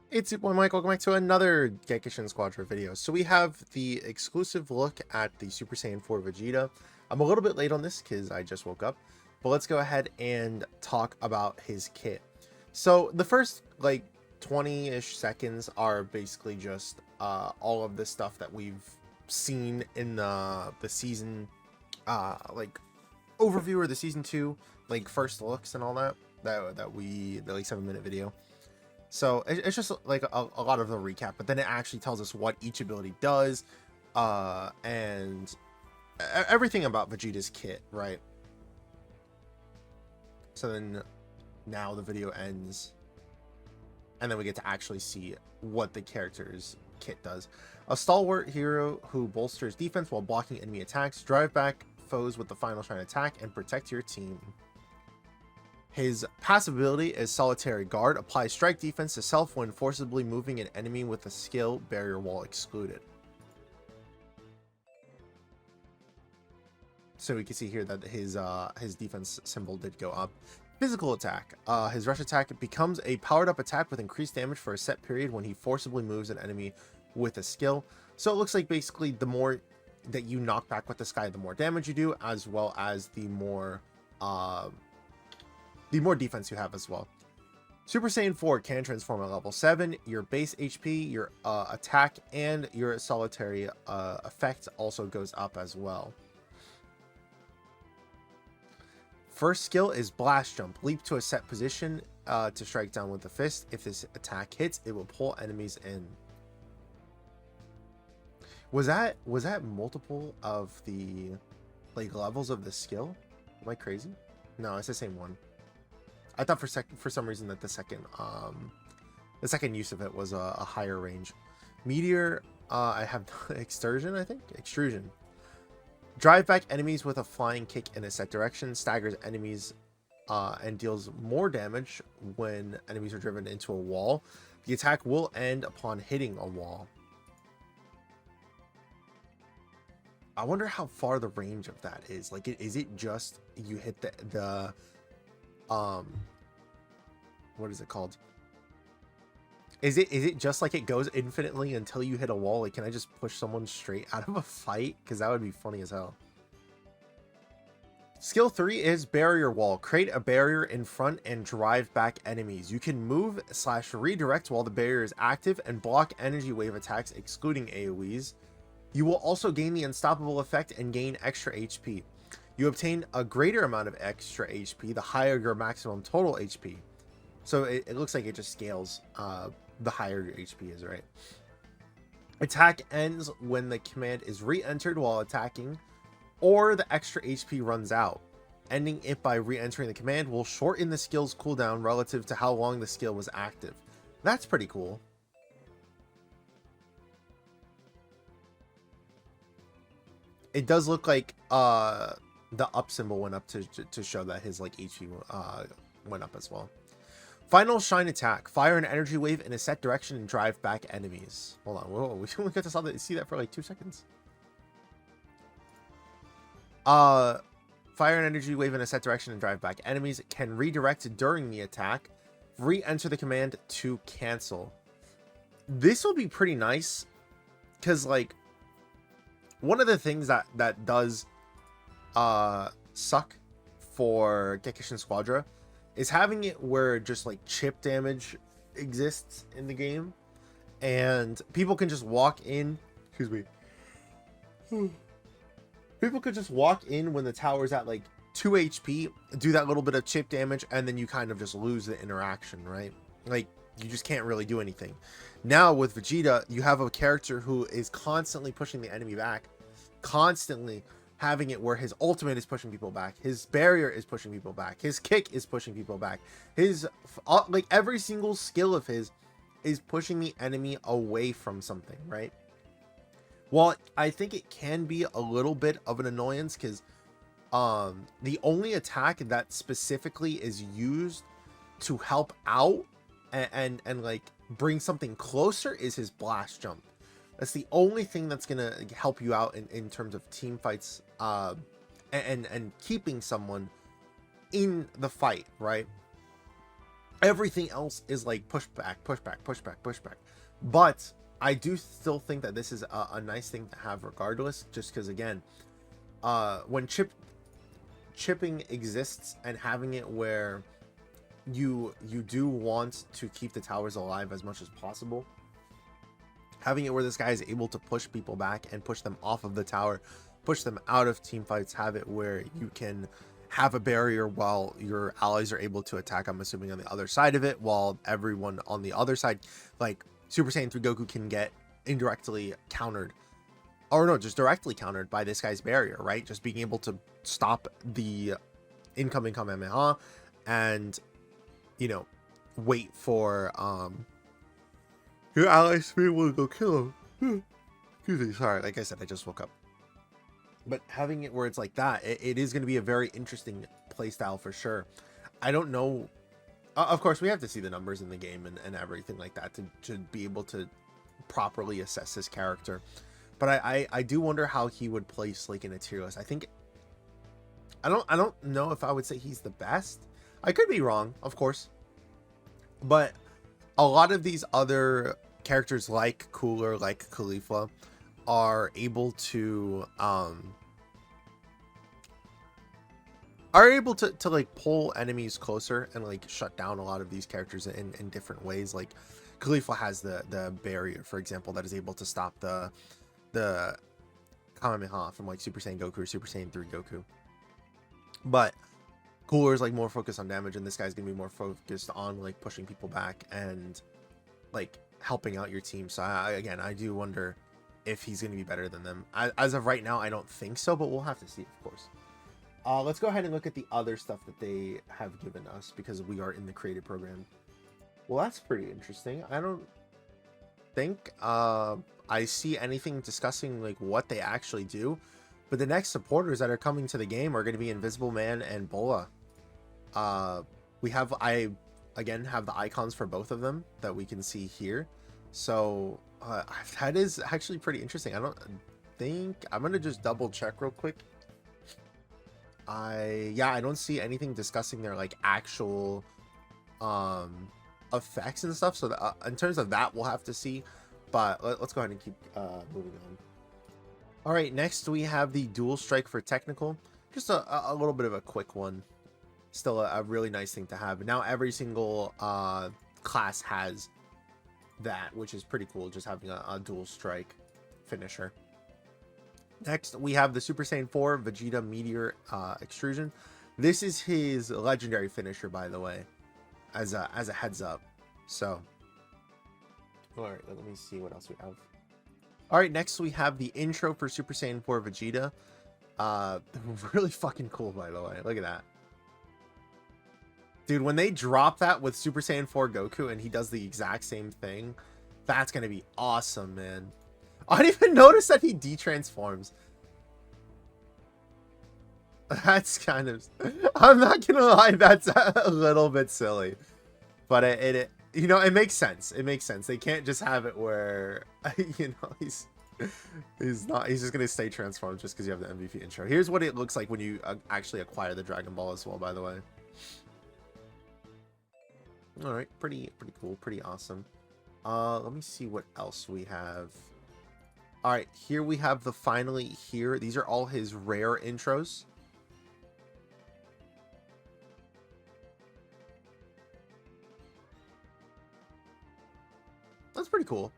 It's your boy Mike, welcome back to another Gekishin Squadra video. So we have the exclusive look at the Super Saiyan 4 Vegeta. I'm a little bit late on this because I just woke up, but let's go ahead and talk about his kit. So the first like 20-ish seconds are basically just all of the stuff that we've seen in the season like overview, or the season 2 like first looks and all that the like 7-minute video. So it's just like a lot of the recap, but then it actually tells us what each ability does, and everything about Vegeta's kit, right? So then now the video ends, and then we get to actually see what the character's kit does. A stalwart hero who bolsters defense while blocking enemy attacks, drive back foes with the final shine attack, and protect your team. His passive ability is Solitary Guard, applies strike defense to self when forcibly moving an enemy with a skill barrier wall excluded. So we can see here that his defense symbol did go up. Physical attack. His rush attack becomes a powered up attack with increased damage for a set period when he forcibly moves an enemy with a skill. So it looks like basically the more that you knock back with the sky, the more damage you do, as well as the more defense you have as well. Super Saiyan 4 can transform at level 7. Your base HP, your attack, and your solitary effect also goes up as well. First skill is Blast Jump. Leap to a set position to strike down with the fist. If this attack hits, it will pull enemies in. Was that multiple of the like levels of the skill? Am I crazy? No, it's the same one. I thought for some reason that the second use of it was a higher range. Meteor, I have Extrusion, I think? Extrusion. Drive back enemies with a flying kick in a set direction, staggers enemies and deals more damage when enemies are driven into a wall. The attack will end upon hitting a wall. I wonder how far the range of that is. Like, is it just you hit the what is it called? Is it just like it goes infinitely until you hit a wall? Like, can I just push someone straight out of a fight? Because that would be funny as hell. Skill 3 is Barrier Wall. Create a barrier in front and drive back enemies. You can move / redirect while the barrier is active and block energy wave attacks, excluding AoEs. You will also gain the unstoppable effect and gain extra HP. You obtain a greater amount of extra HP the higher your maximum total HP. So it looks like it just scales the higher your HP is, right? Attack ends when the command is re-entered while attacking, or the extra HP runs out. Ending it by re-entering the command will shorten the skill's cooldown relative to how long the skill was active. That's pretty cool. It does look like the up symbol went up to show that his like HP went up as well. Final shine attack. Fire an energy wave in a set direction and drive back enemies. Hold on, whoa, we only got to see that for like 2 seconds. Fire an energy wave in a set direction and drive back enemies. Can redirect during the attack. Re-enter the command to cancel. This will be pretty nice, because like one of the things that does suck for Gekishin Squadra is having it where just like chip damage exists in the game, and people can just walk in. Excuse me. People could just walk in when the tower's at like 2 HP, do that little bit of chip damage, and then you kind of just lose the interaction, right? Like, you just can't really do anything. Now with Vegeta, you have a character who is constantly pushing the enemy back, constantly having it where his ultimate is pushing people back, his barrier is pushing people back, his kick is pushing people back, his like every single skill of his is pushing the enemy away from something, right? Well, I think it can be a little bit of an annoyance, because the only attack that specifically is used to help out and like bring something closer is his blast jump. That's the only thing that's gonna help you out in terms of team fights, and keeping someone in the fight, right? Everything else is like push back, push back, push back, push back. But I do still think that this is a nice thing to have regardless, just because again, when chipping exists and having it where you do want to keep the towers alive as much as possible, having it where this guy is able to push people back and push them off of the tower, push them out of team fights, have it where you can have a barrier while your allies are able to attack, I'm assuming on the other side of it, while everyone on the other side, like Super Saiyan 3 Goku, can get indirectly countered, or no, just directly countered by this guy's barrier, right? Just being able to stop the incoming Kamehameha and, you know, wait for your allies to be able to go kill him. Excuse me, sorry, like I said, I just woke up. But having it where it's like that, it is going to be a very interesting playstyle for sure. I don't know. Of course, we have to see the numbers in the game and everything like that to be able to properly assess his character. But I do wonder how he would place like in a tier list. I think I don't know if I would say he's the best. I could be wrong, of course. But a lot of these other characters like Cooler, like Khalifa, are able to like pull enemies closer and like shut down a lot of these characters in different ways. Like Khalifa has the barrier, for example, that is able to stop the Kamehameha from like Super Saiyan Goku or Super Saiyan 3 Goku. But Cooler is like more focused on damage, and this guy's gonna be more focused on like pushing people back and like helping out your team. So I do wonder if he's going to be better than them. As of right now, I don't think so, but we'll have to see, of course. Let's go ahead and look at the other stuff that they have given us, because we are in the creative program. Well, that's pretty interesting. I don't think I see anything discussing like what they actually do, but the next supporters that are coming to the game are going to be Invisible Man and Bola. I again have the icons for both of them that we can see here. So that is actually pretty interesting. I don't think I'm gonna just double check real quick. I don't see anything discussing their like actual effects and stuff. So in terms of that, we'll have to see. But let's go ahead and keep moving on. All right, next we have the dual strike for technical. Just a little bit of a quick one. Still a really nice thing to have. Now every single class has that, which is pretty cool, just having a dual strike finisher. Next we have the Super Saiyan 4 Vegeta Meteor extrusion. This is his legendary finisher, by the way, as a heads up. So all right, let me see what else we have. All right, next we have the intro for Super Saiyan 4 Vegeta. Really fucking cool, by the way. Look at that. Dude, when they drop that with Super Saiyan 4 Goku and he does the exact same thing, that's going to be awesome, man. I didn't even notice that he detransforms. That's kind of... I'm not going to lie, that's a little bit silly. But it you know, it makes sense. It makes sense. They can't just have it where, you know, he's just going to stay transformed just because you have the MVP intro. Here's what it looks like when you actually acquire the Dragon Ball as well, by the way. All right, pretty cool, pretty awesome. Let me see what else we have. All right, here we have the finally here. These are all his rare intros. That's pretty cool.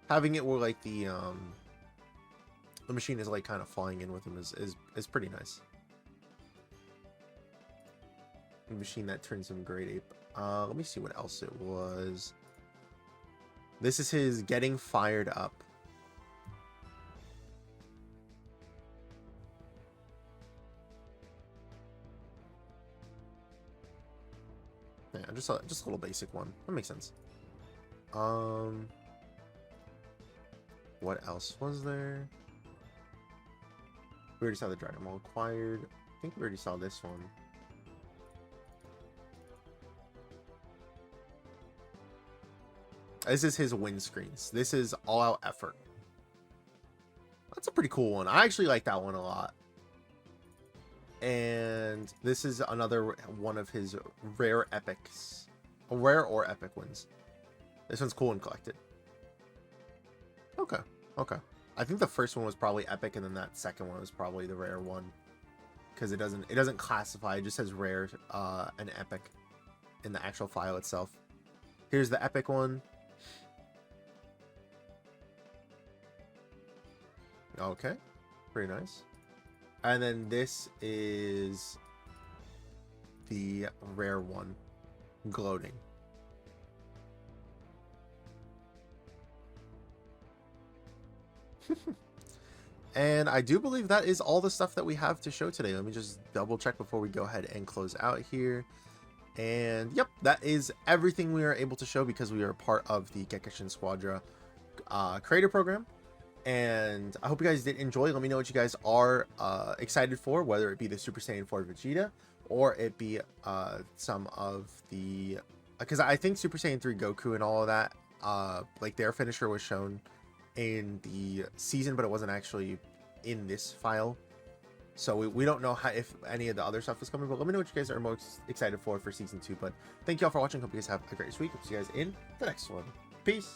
Having it where like the machine is like kind of flying in with him is pretty nice. The machine that turns him Great Ape. Let me see what else it was. This is his getting fired up. Yeah, just a little basic one. That makes sense. What else was there? We already saw the Dragon Ball acquired. I think we already saw this one. This is his win screens. This is all out effort. That's a pretty cool one. I actually like that one a lot. And this is another one of his rare epics. Rare or epic wins. This one's cool and collected. Okay. Okay. I think the first one was probably epic, and then that second one was probably the rare one, because it doesn't classify. It just says rare and epic in the actual file itself. Here's the epic one. Okay, pretty nice. And then this is the rare one, gloating. And I do believe that is all the stuff that we have to show today. Let me just double check before we go ahead and close out here. And yep, that is everything we are able to show because we are part of the Gekishin Squadra creator program. And I hope you guys did enjoy. Let me know what you guys are excited for, whether it be the Super Saiyan 4 Vegeta or it be some of the, because I think Super Saiyan 3 Goku and all of that, like their finisher was shown in the season, but it wasn't actually in this file, so we don't know how, if any of the other stuff is coming. But let me know what you guys are most excited for season 2. But thank you all for watching. Hope you guys have a great week. I'll see you guys in the next one. Peace.